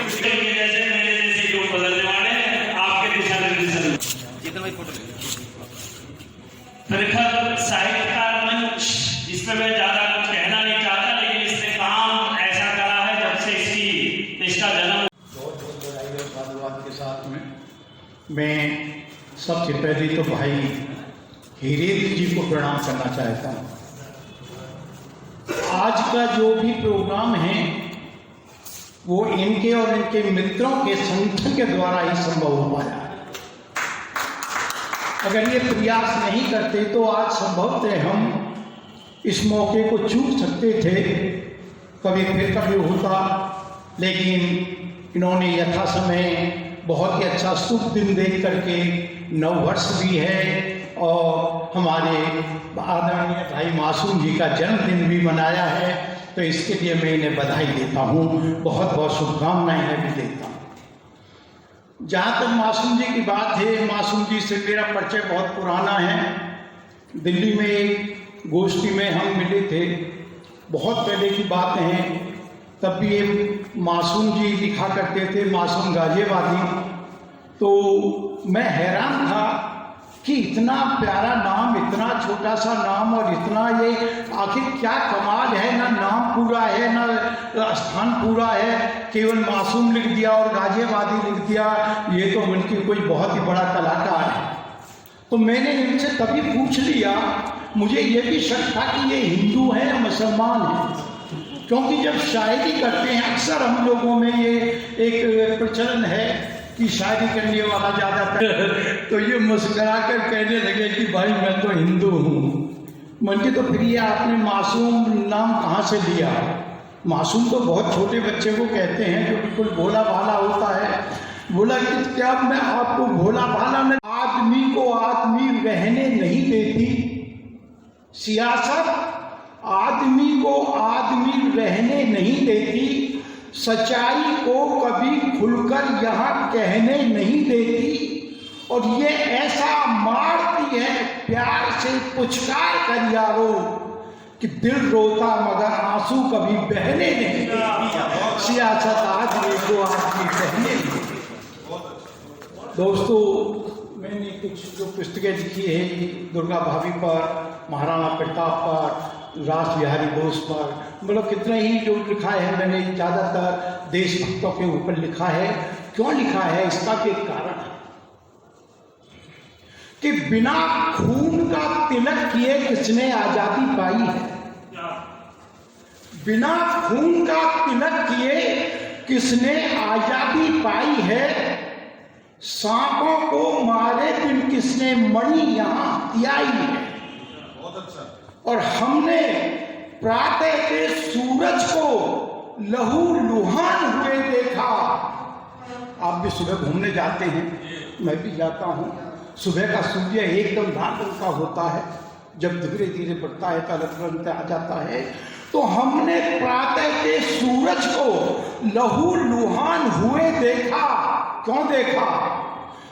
जैसे मेरे जैसे लोग बदलने वाले हैं आपके दिशा निर्देशन। प्रखर साहित्यकार मंच, इसमें मैं ज्यादा कुछ कहना नहीं चाहता, लेकिन इसने काम ऐसा करा है जब से इसका जन्म। बहुत बहुत बधाई और धन्यवाद के साथ में मैं सबसे पहले तो भाई हीरेन्द्र जी को प्रणाम करना चाहता हूँ। आज का जो भी प्रोग्राम है वो इनके और इनके मित्रों के संगठन के द्वारा ही संभव हो पाया। अगर ये प्रयास नहीं करते तो आज संभवतः हम इस मौके को चूक सकते थे, कभी फिर कभी होता, लेकिन इन्होंने यथा समय बहुत ही अच्छा शुभ दिन देख करके नववर्ष भी है और हमारे आदरणीय भाई मासूम जी का जन्मदिन भी मनाया है, तो इसके लिए मैं इन्हें बधाई देता हूँ, बहुत बहुत शुभकामनाएं भी देता हूँ। जहाँ तक मासूम जी की बात है, मासूम जी से मेरा परिचय बहुत पुराना है। दिल्ली में एक गोष्ठी में हम मिले थे, बहुत पहले की बात है। तब भी ये मासूम जी लिखा करते थे, मासूम गाजियाबादी। तो मैं हैरान था कि इतना प्यारा नाम, इतना छोटा सा नाम और इतना ये आखिर क्या कमाल है, ना नाम पूरा है ना स्थान पूरा है, केवल मासूम लिख दिया और गाजियाबादी लिख दिया। ये तो मन की कोई बहुत ही बड़ा कलाकार है। तो मैंने इनसे तभी पूछ लिया, मुझे ये भी शक था कि ये हिंदू है या मुसलमान है, क्योंकि जब शायरी करते हैं अक्सर हम लोगों में ये एक प्रचलन है कि शायरी करने वाला ज़्यादातर तो ये मुस्कुरा कर कहने लगे कि भाई मैं तो हिंदू हूँ। मन के तो फिर ये आपने मासूम नाम कहाँ से लिया? मासूम तो बहुत छोटे बच्चे को कहते हैं जो बिल्कुल भोला भाला होता है। बोला कि क्या मैं आपको भोला भाला नहीं? आदमी को आदमी रहने नहीं देती सियासत, आदमी को आदमी रहने नहीं देती, सच्चाई को कभी खुलकर यहाँ कहने नहीं देती, और ये ऐसा मारती है प्यार से पुचकार कर यारो कि दिल रोता मगर आंसू कभी बहने नहीं देती। सियासत आदमी को आदमी कहने नहीं देती। दोस्तों, मैंने कुछ जो पुस्तकें लिखी है दुर्गा भाभी पर, महाराणा प्रताप पर, रास बिहारी बोस पर, मतलब कितना ही जो लिखा है मैंने, ज़्यादातर देशभक्तों के ऊपर लिखा है। क्यों लिखा है? इसका भी एक कारण है कि बिना खून का तिलक किए किसने आजादी पाई है? बिना खून का तिलक किए किसने आजादी पाई है? सांपों को मारे बिन किसने मणि यहाँ तियाई है? बहुत अच्छा। और हमने प्रातः के सूरज को लहू लुहान हुए देखा। आप भी सुबह घूमने जाते हैं, मैं भी जाता हूँ। सुबह का सूर्य एकदम लाल रंग का होता है, जब धीरे धीरे बढ़ता है अलग रंग आ जाता है। तो हमने प्रातः के सूरज को लहू लुहान हुए देखा। क्यों देखा?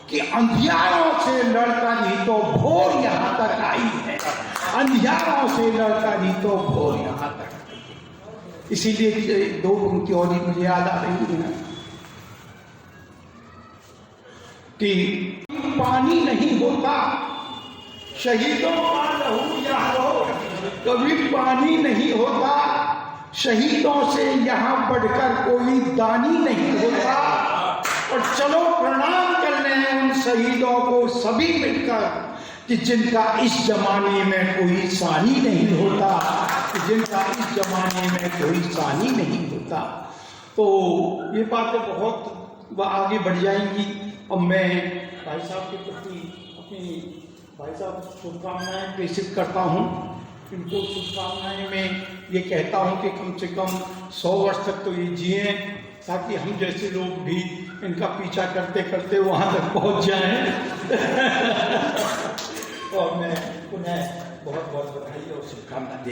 कि अंधियारों से लड़कर ही तो भोर यहाँ तक आई है, अंधियारों से लड़कर ही तो भोर यहाँ तक आई। इसीलिए दो उनकी और ही मुझे याद आ रही है कि पानी नहीं होता शहीदों का लहू यहाँ, कभी पानी नहीं होता शहीदों से यहाँ बढ़कर कोई दानी नहीं होता। और चलो प्रणाम करने उन शहीदों को सभी मिलकर कि जिनका इस जमाने में कोई सानी नहीं होता, कि जिनका इस जमाने में कोई सानी नहीं होता। तो ये बातें बहुत आगे बढ़ जाएंगी। और मैं भाई साहब के प्रति अपनी भाई साहब शुभकामनाएं प्रेषित करता हूँ। इनको शुभकामनाएं में ये कहता हूँ कि कम से कम 100 वर्ष तक तो ये जिए, ताकि हम जैसे लोग भी इनका पीछा करते करते वहाँ तक पहुँच जाएं। और मैं पुनः बहुत बहुत बधाई और शुभकामनाएं